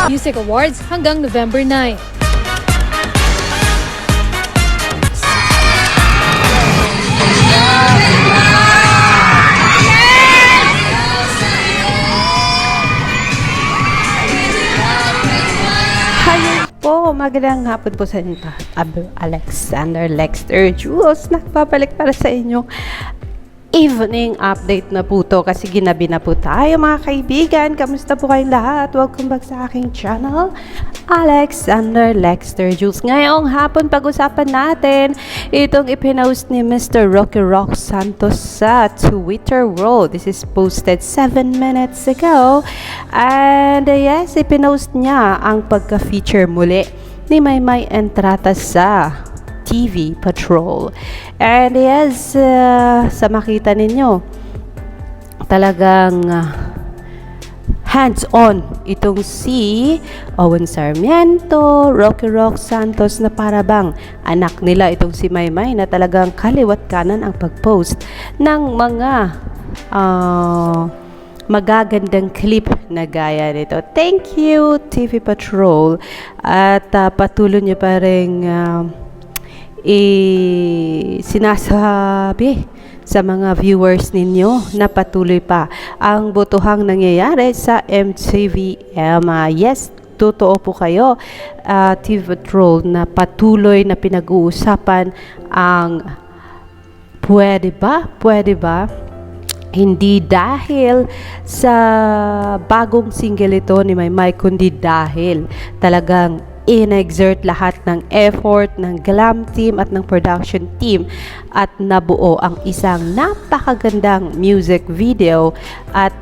Music Awards hanggang November 9. Magandang hapon po sa inyo. Alexander Lexter Jules nagbabalik para sa inyong evening update na po to kasi ginabi na po tayo mga kaibigan. Kamusta po kayong lahat? Welcome back sa aking channel, Alexander Lexter Jules. Ngayong hapon pag-usapan natin itong ipinost ni Mr. Rocky Rock Santos sa Twitter world. This is posted 7 minutes ago. And yes, ipinost niya ang pagka-feature muli ni Maymay Entrata sa TV Patrol. And yes, sa makita ninyo, talagang hands-on itong si Owen Sarmiento, Rocky Rock Santos na parabang anak nila itong si Maymay na talagang kaliwat kanan ang pag-post ng mga magagandang clip na gaya nito. Thank you TV Patrol at patuloy niyo pa rin sinasabi sa mga viewers ninyo na patuloy pa ang botohang nangyayari sa MTVM. Yes, totoo po kayo, TV Patrol, na patuloy na pinag-uusapan ang pwede ba? Hindi dahil sa bagong single ito ni Maymay, kundi dahil talagang in-exert lahat ng effort ng glam team at ng production team at nabuo ang isang napakagandang music video. At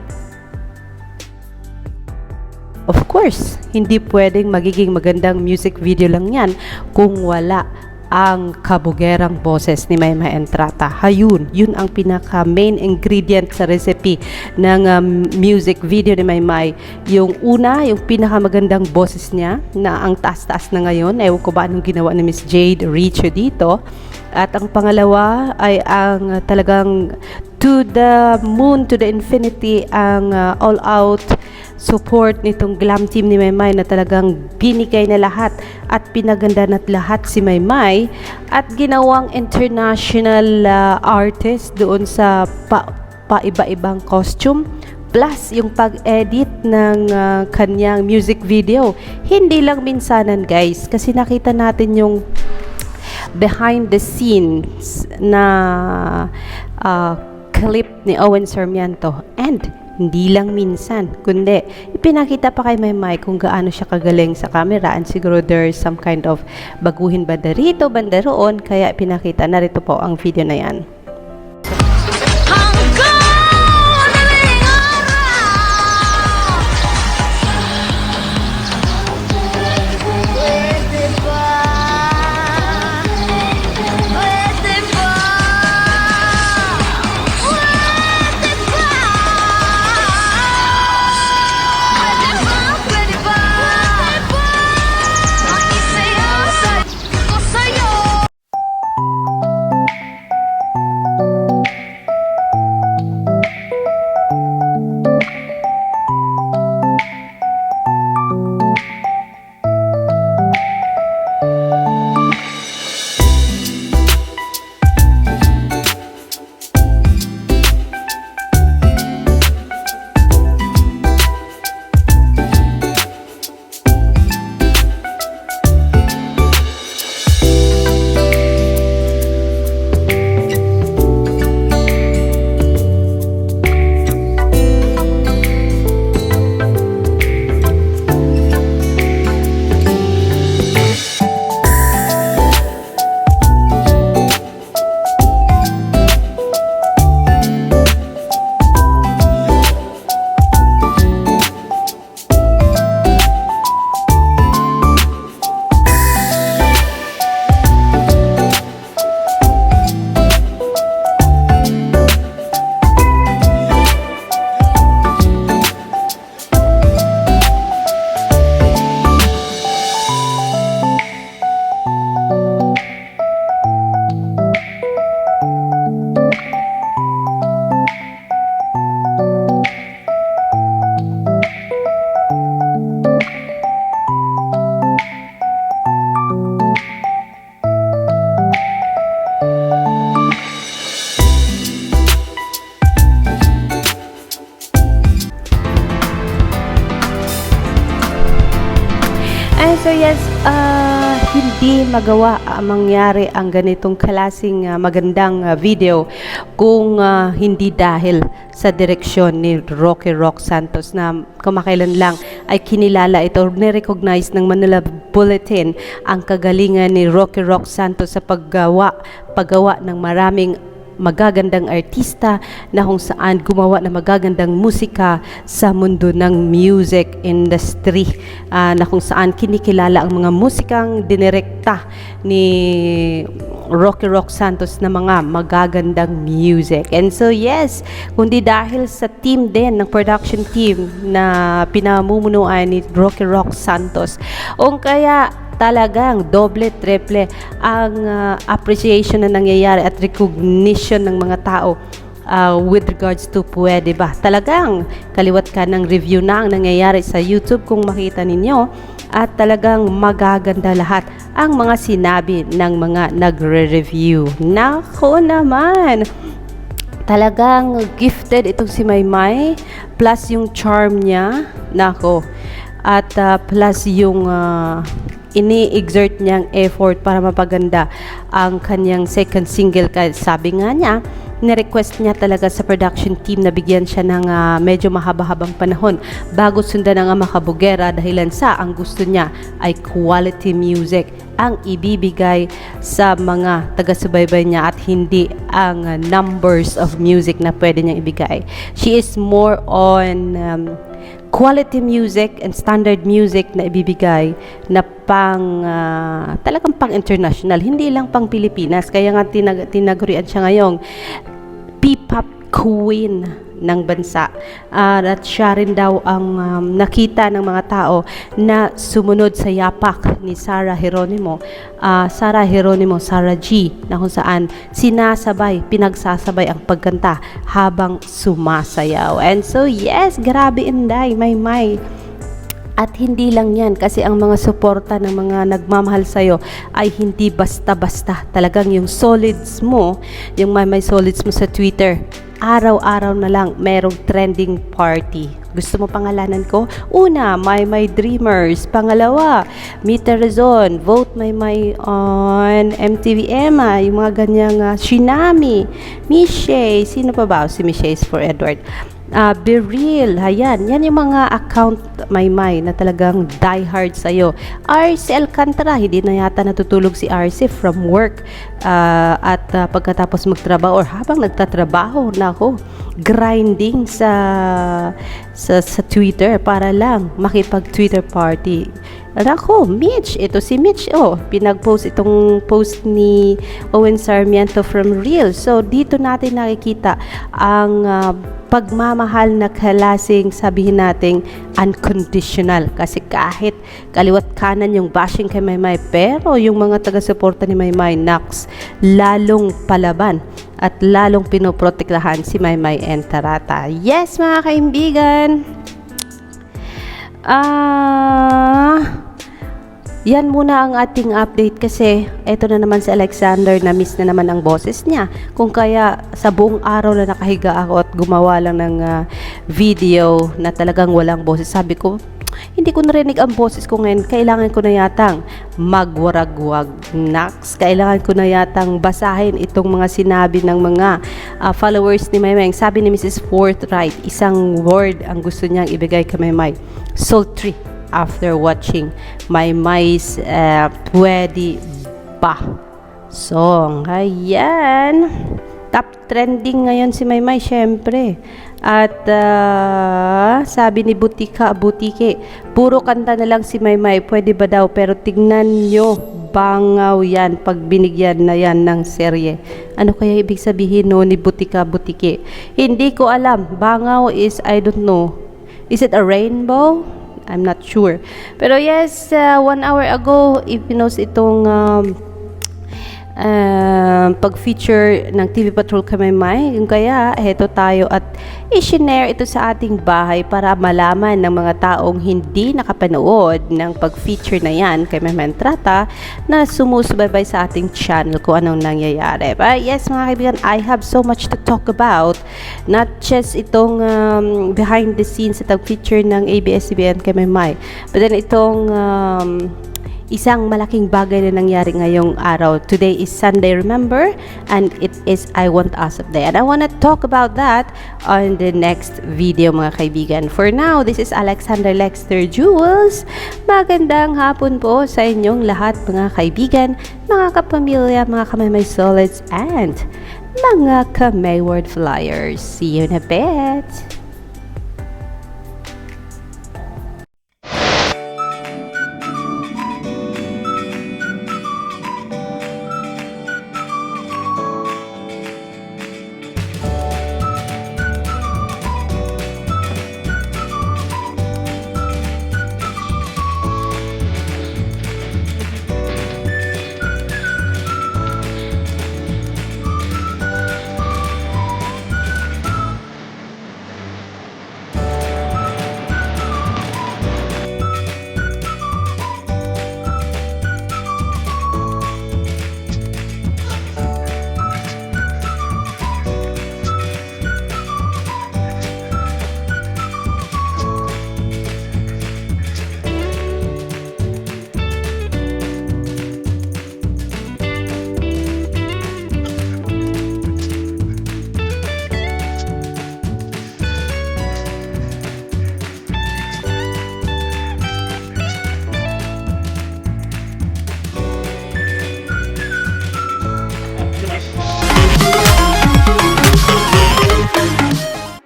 of course, hindi pwedeng magiging magandang music video lang yan kung wala ang kabugerang boses ni Maymay Entrata. Yun ang pinaka main ingredient sa recipe ng music video ni Maymay. Yung una, yung pinaka magandang boses niya na ang taas-taas na ngayon. Ewan ko ba anong ginawa ni Miss Jade Richo dito. At ang pangalawa ay ang talagang to the moon, to the infinity, ang all-out support nitong glam team ni Maymay na talagang binigay na lahat at pinaganda na lahat si Maymay at ginawang international artist doon sa iba-ibang costume plus yung pag-edit ng kanyang music video. Hindi lang minsanan guys, kasi nakita natin yung behind the scenes na clip ni Owen Sarmiento, and hindi lang minsan, kundi ipinakita pa kay Maymay kung gaano siya kagaling sa camera, and siguro there's some kind of baguhin banda rito, banda roon, kaya pinakita. Narito po ang video na yan. And so yes, hindi magawa mangyari ang ganitong klaseng magandang video kung hindi dahil sa direksyon ni Rocky Rock Santos na kamakailan lang ay kinilala ito, ni-recognize ng Manila Bulletin ang kagalingan ni Rocky Rock Santos sa paggawa ng maraming magagandang artista na kung saan gumawa ng magagandang musika sa mundo ng music industry, na kung saan kinikilala ang mga musikang dinirekta ni Rocky Rock Santos na mga magagandang music. And so yes, kundi dahil sa team din ng production team na pinamumunuan ni Rocky Rock Santos, o kaya talagang doble, triple ang appreciation na nangyayari at recognition ng mga tao with regards to Pwede Ba. Talagang kaliwat ka ng review na ang nangyayari sa YouTube kung makita ninyo, at talagang magaganda lahat ang mga sinabi ng mga nagre-review. Nako naman! Talagang gifted itong si Maymay, plus yung charm niya, nako, at plus yung ini-exert niyang effort para mapaganda ang kanyang second single. Kaya sabi nga niya, ni-request niya talaga sa production team na bigyan siya ng medyo mahaba-habang panahon bago sundan ang Makabugera, dahilan sa ang gusto niya ay quality music ang ibibigay sa mga taga-subaybay niya at hindi ang numbers of music na pwede niyang ibigay. She is more on quality music and standard music na ibibigay na talagang pang international, hindi lang pang Pilipinas. Kaya nga tinagurian siya ngayong P-pop queen ng bansa, at siya rin daw ang nakita ng mga tao na sumunod sa yapak ni Sarah Geronimo, Sarah G, na kung saan pinagsasabay ang pagkanta habang sumasayaw. And so yes, grabe Inday, Maymay. At hindi lang yan, kasi ang mga suporta ng mga nagmamahal sa'yo ay hindi basta-basta. Talagang yung solids mo, yung may solids mo sa Twitter, araw-araw na lang merong trending party. Gusto mo pangalanan ko? Una, Maymay Dreamers. Pangalawa, Mita Rezon, Vote Maymay on MTV Emma, yung mga ganyang Shinami, Michelle, sino pa ba? Si Michelle is for Edward. Be Real, ayan, yan yung mga account Maymay na talagang diehard sa'yo. RC Alcantara, hindi na yata natutulog si RC from work, at pagkatapos magtrabaho or habang nagtatrabaho, nako, grinding sa Twitter para lang makipag Twitter party. Nako, Mitch, ito si Mitch, pinag-post itong post ni Owen Sarmiento from Real. So dito natin nakikita ang pagmamahal na kalasing, sabihin nating unconditional, kasi kahit kaliwat kanan yung bashing kay Maymay, pero yung mga taga-suporta ni Maymay, naks, lalong palaban at lalong pinoprotektahan si Maymay Entrata. Yes, mga kaibigan, yan muna ang ating update, kasi eto na naman si Alexander, na miss na naman ang boses niya. Kung kaya sa buong araw na nakahiga ako at gumawa lang ng video na talagang walang boses, sabi ko, hindi ko narinig ang boses ko ngayon. Kailangan ko na yatang magwaragwag, naks. Kailangan ko na yatang basahin itong mga sinabi ng mga followers ni Maymay. Sabi ni Mrs. Forthright, isang word ang gusto niyang ibigay kay Maymay: sultry. After watching Maymay's Pwede Ba song. Ayan, top trending ngayon si Maymay, syempre. At sabi ni Butike, puro kanta na lang si Maymay, pwede ba daw, pero tignan nyo, bangaw yan pag binigyan na yan ng serye. Ano kaya ibig sabihin no ni Butike? Hindi ko alam. Bangaw is, I don't know, is it a rainbow? I'm not sure. Pero yes, 1 hour ago, ipinost itong pag-feature ng TV Patrol Kamay-may. Yung kaya, heto tayo at i-share ito sa ating bahay para malaman ng mga taong hindi nakapanood ng pag-feature na yan kay Maymay Entrata na sumusubaybay sa ating channel kung anong nangyayari. But yes, mga kaibigan, I have so much to talk about. Not just itong behind the scenes at pag-feature ng ABS-CBN kay Maymay, but then itong isang malaking bagay na nangyari ngayong araw. Today is Sunday, remember? And it is I Want Us Up Day. And I want to talk about that on the next video, mga kaibigan. For now, this is Alexander Lexter Jules. Magandang hapon po sa inyong lahat, mga kaibigan, mga kapamilya, mga Kamay-may Solids, and mga Kamay Word Flyers. See you in a bit!